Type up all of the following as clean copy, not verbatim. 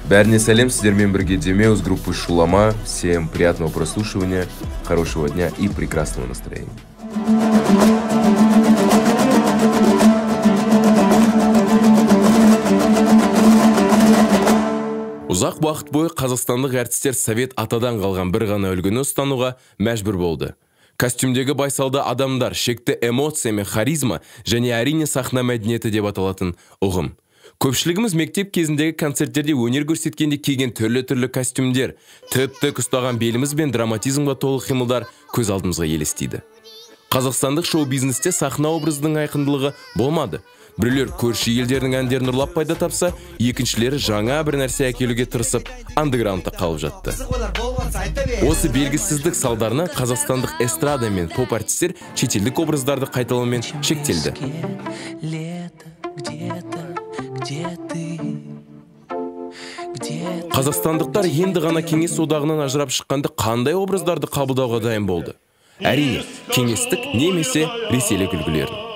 Бәріне сәлем, сіздермен бірге Демеус, группы Шулама. Всем приятного прослушивания, хорошего дня и прекрасного настроения. Ұзақ уақыт бойы қазақстандық әртістер совет атадан қалған бір ғана үлгіні ұстануға мәжбүр болды. Костюмдегі байсалды адамдар, шекті эмоция мен харизма және әрине сахна мәдениеті деп аталатын ұғым. Көпшілігіміз мектеп кезіндегі концерттерде өнер көрсеткенде киген түрлі костюмдер, тіп-тік ұстаған беліміз бен драматизмға толы қимылдар көз алдымызға елестейді. Қазақстандық шоу-бизнесте сахна образының айқындылығы болмады. Біреулер көрші елдердің әндерін ұрлап пайда тапса, екіншілері жаңа бір нәрсе әкелуге тырысып, андеграундта қалып жатты. Осы белгісіздік салдарынан қазақстандық эстрада мен поп артистер шетелдік образдарды қайталаумен шектелді. Қазақстандықтар енді ғана кеңес одағынан ажырап шыққанда қандай образдарды қабылдауға дайын болды? Әрине, кеңестік немесе ресейлік үлгілерін.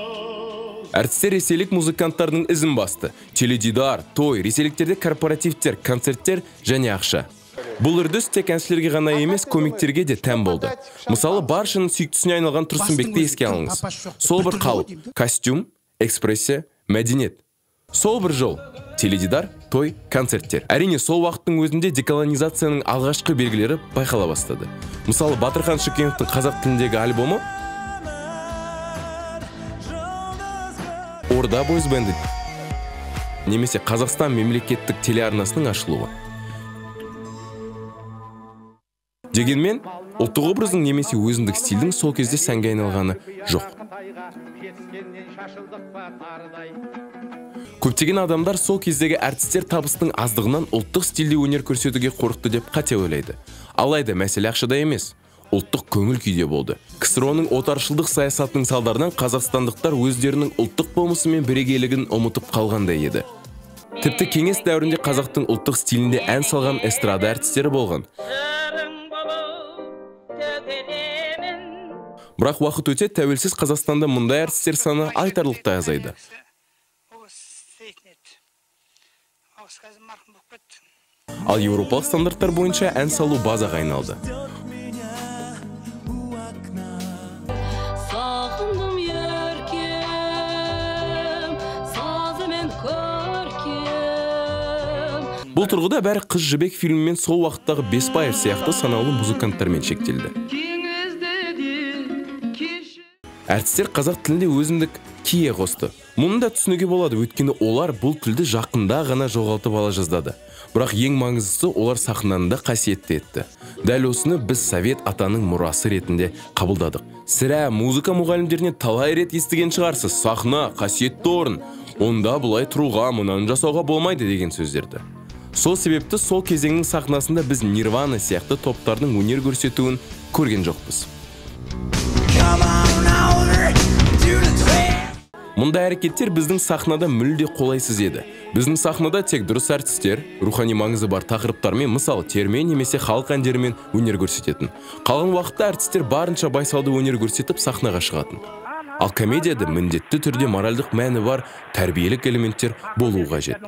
Әртістер ресейлік музыканттардың ізін басты. Теледидар, той, ресейліктерде корпоративтер, концерттер және ақша. Бұл үрдіс тек әншілерге ғана емес, комиктерге де тән болды. Мысалы, баршының сүйіктісіне айналған Тұрсынбекті еске алыңыз. Сол бір қалып, костюм, экспрессия, мәдениет. Сол бір жол, теледидар, той, концерттер. Әрине, сол уақыттың өзінде деколонизацияның алғашқы белгілері байқала бастады. Мысалы, Батырхан Шүкеновтың қазақ тіліндегі альбомы Орда бойз бенді немесе Қазақстан мемлекеттік телеарнасының ашылуы. Дегенмен, ұлттық образдың немесе өзіндік стильдің сол кезде сәнге айналғаны жоқ. Көптеген адамдар сол кездегі әртістер табыстың аздығынан ұлттық стильде өнер көрсетуге қорықты деп қате ойлайды. Алайда мәселе ақшада емес, ұлттық көңіл күйде болды. КСРО-ның отаршылдық саясатының салдарынан қазақстандықтар өздерінің ұлттық болмысы мен бірегейлігін ұмытып қалғандай еді. Тіпті кеңес дәуірінде қазақтың ұлттық стилінде ән салған эстрада әртістері болған. Бірақ уақыт өте тәуелсіз Қазақстанда мұндай әртістер саны айтарлықтай азайды. Ал еуропалық стандарттар бойынша ән салу базаға айналды. Бұл тұрғыда бәрі Қыз жібек фильмімен сол вақыттағы Беспаев сияқты санаулы музыканттармен шектелді. Әртістер қазақ тілінде өзіндік кие қосты. Мұны да түсінуге болады, өйткені олар бұл тілді жақында ғана жоғалтып ала жаздады. Бірақ ең маңыздысы олар сахнаны қасиетті етті. Дәл осыны біз совет атаның мұрасы ретінде қабылдадық. Сірә музыка мұғалімдеріне талай рет естіген шығарсыз, сахна қасиетті орын. Онда бұлай тұруға, мұнаны жасауға болмайды деген сөздерді. Сол себепті сол кезеңнің сахнасында біз Нирвана сияқты топтардың өнер көрсетуін көрген жоқпыз. Мұндай әрекеттер біздің сахнада мүлде қолайсыз еді. Біздің сахнада тек дұрыс әртістер, рухани маңызы бар тақырыптармен, мысалы терме немесе халық әндерімен өнер көрсететін. Қалған уақытта әртістер барынша байсалды өнер көрсетіп сахнаға шығатын. Ал комедияда міндетті түрде моральдық мәні бар тәрбиелік элементтер болуы қажет.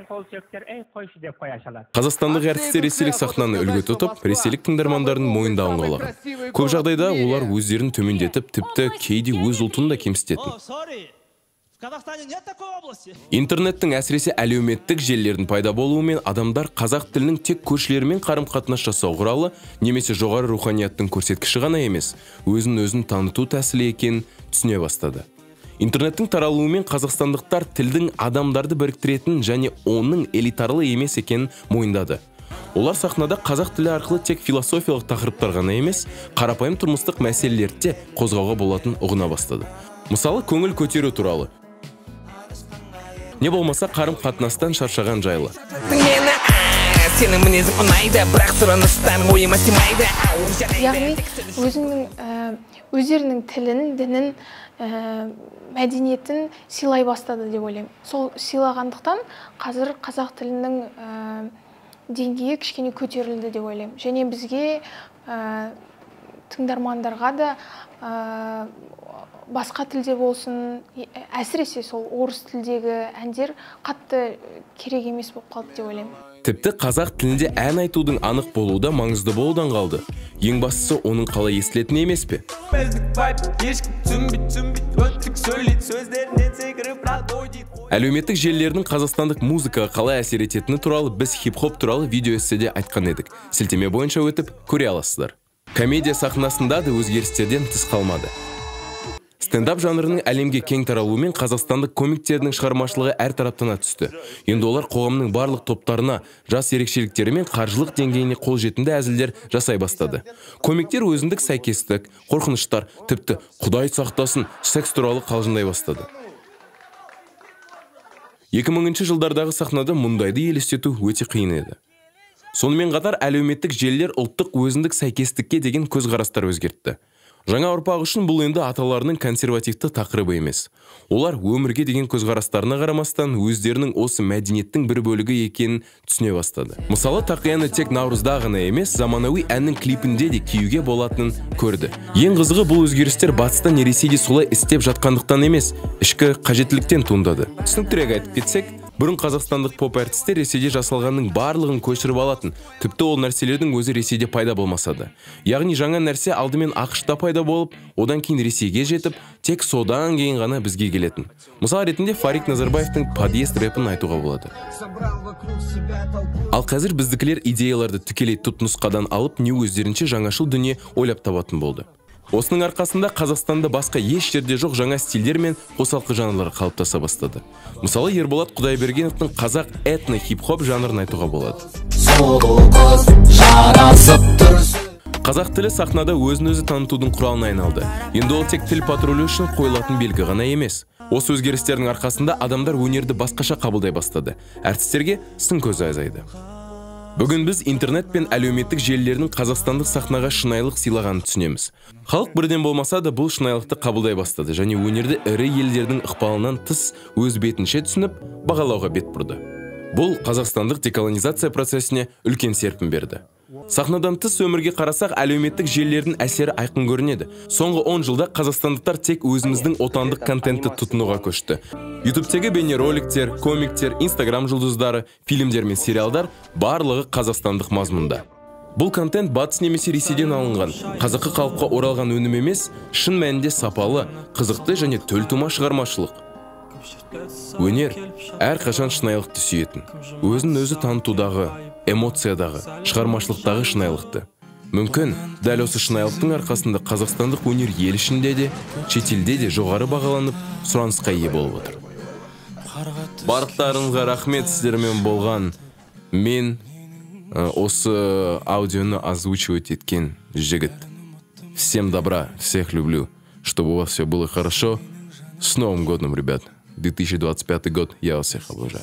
Қазақстандық әртістер ресейлік сахнаны үлгі тұтып, ресейлік тыңдармандардың мойындауын қалаған. Көп жағдайда олар өздерін төмендетіп, тіпті кейде өз ұлтын да кемсітетін. Интернеттің әсіресе әлеуметтік желілердің пайда болуымен адамдар қазақ тілінің тек көршілермен қарым-қатынас жасау құралы немесе жоғары руханияттың көрсеткіші ғана емес, өзін таныту тәсілі екенін түсіне бастады. Интернеттің таралуымен қазақстандықтар тілдің адамдарды біріктіретін және оның элитарлы емес екенін мойындады. Олар сахнада қазақ тілі арқылы тек философиялық тақырыптар ғана емес, қарапайым тұрмыстық мәселелерді қозғауға болатын ұғына бастады. Мысалы, көңіл көтеру туралы. Не болмаса қарым-қатынастан шаршаған жайлы. Яғни өздерінің тілін, дінін, мәдениетін сыйлай бастады деп ойлаймын. Сол сыйлағандықтан қазір қазақ тілінің деңгейі кішкене көтерілді деп ойлаймын. Және бізге тыңдармандарға да басқа тілде болсын, әсіресе сол орыс тілдегі әндер қатты керек емес болып қалды деп ойлаймын. Тіпті қазақ тілінде ән айтудың анық болуы да маңызды болудан қалды. Ең бастысы оның қалай естілетіні емес пе? Әлеуметтік желілердің қазақстандық музыкаға қалай әсер ететіні туралы біз хип-хоп туралы видео эсседе айтқан едік. Сілтеме бойынша өтіп көре аласыздар. Комедия сахнасында да өзгерістерден тыс қалмады. Стендап жанрының әлемге кең таралуымен қазақстандық комиктердің шығармашылығы әр тараптана түсті. Енді олар қоғамның барлық топтарына, жас ерекшеліктері мен қаржылық деңгейіне қолжетімді әзілдер жасай бастады. Комиктер өзіндік сәйкестік, қорқыныштар, тіпті Құдай сақтасын, секс туралы қалжыңдай бастады. 2000 жылдардағы сахнада мұндайды елестету өте қиын еді. Сонымен қатар әлеуметтік желілер ұлттық өзіндік сәйкестікке деген көзқарастар өзгертті. Жаңа ұрпақ үшін бұл енді аталарының консервативті тақырыбы емес. Олар өмірге деген көзқарастарына қарамастан өздерінің осы мәдениеттің бір бөлігі екенін түсіне бастады. Мысалы, тақияны тек наурызда ғана емес, заманауи әннің клипінде де киюге болатынын көрді. Ең қызығы, бұл өзгерістер батыстан Ресейде солай істеп жатқандықтан емес, ішкі қажеттіліктен туындады. Түсініктірек айтып кетсек, бұрын қазақстандық поп әртістер Ресейде жасалғанның барлығын көшіріп алатын, тіпті ол нәрселердің өзі Ресейде пайда болмасады. Яғни жаңа нәрсе алдымен ақш-та пайда болып, одан кейін Ресейге жетіп, тек содан кейін ғана бізге келетін. Мысал ретінде Фарик Назарбаевтың подъезд рэпін айтуға болады. Ал қазір біздікілер идеяларды тікелей тұпнұсқадан алып, не өздерінше жаңашыл дүние ойлап табатын болды. Осының арқасында Қазақстанда басқа еш жерде жоқ жаңа стильдер мен қосалқы жанрлар қалыптаса бастады. Мысалы, Ерболат Құдайбергеновтың қазақ этно хип-хоп жанрын айтуға болады. Қазақ тілі сахнада өзін-өзі танытудың құралына айналды. Енді ол тек тіл патрулі үшін қойылатын белгі ғана емес. Осы өзгерістердің арқасында адамдар өнерді басқаша қабылдай бастады. Әртістерге сын көзі азайды. Бүгін біз интернет пен әлеуметтік желілердің қазақстандық сахнаға шынайылық сыйлағанын түсінеміз. Халық бірден болмаса да бұл шынайылықты қабылдай бастады және өнерді ірі елдердің ықпалынан тыс өз бетінше түсініп, бағалауға бет бұрды. Бұл қазақстандық деколонизация процесіне үлкен серпін берді. Сахнадан тыс өмірге қарасақ, әлеуметтік желілердің әсері айқын көрінеді. Соңғы 10 жылда қазақстандықтар тек өзіміздің отандық контентті тұтынуға көшті. YouTube-тегі бейнероликтер, комиктер, Instagram жұлдыздары, фильмдер мен сериалдар барлығы қазақстандық мазмұнда. Бұл контент батыс немесе Ресейден алынған, қазақы халыққа оралған өнім емес, шын мәнінде сапалы, қызықты және төлтума шығармашылық. Өнер әр қашан шынайылықты сүйетін, өзін-өзі танытудағы, эмоциядағы, шығармашылықтағы шынайылықты. Мүмкін, дәл осы шынайылықтың арқасында қазақстандық өнер ел ішінде де, шетелде де жоғары бағаланып, сұранысқа ие болып отыр. Барлықтарыңызға рахмет, сіздермен болған. Мен осы аудионы озвучивать еткен жігіт. Всем добра, всех люблю. Чтобы у вас все было хорошо. С Новым годом, ребят. 2025 год. Я вас всех обожаю.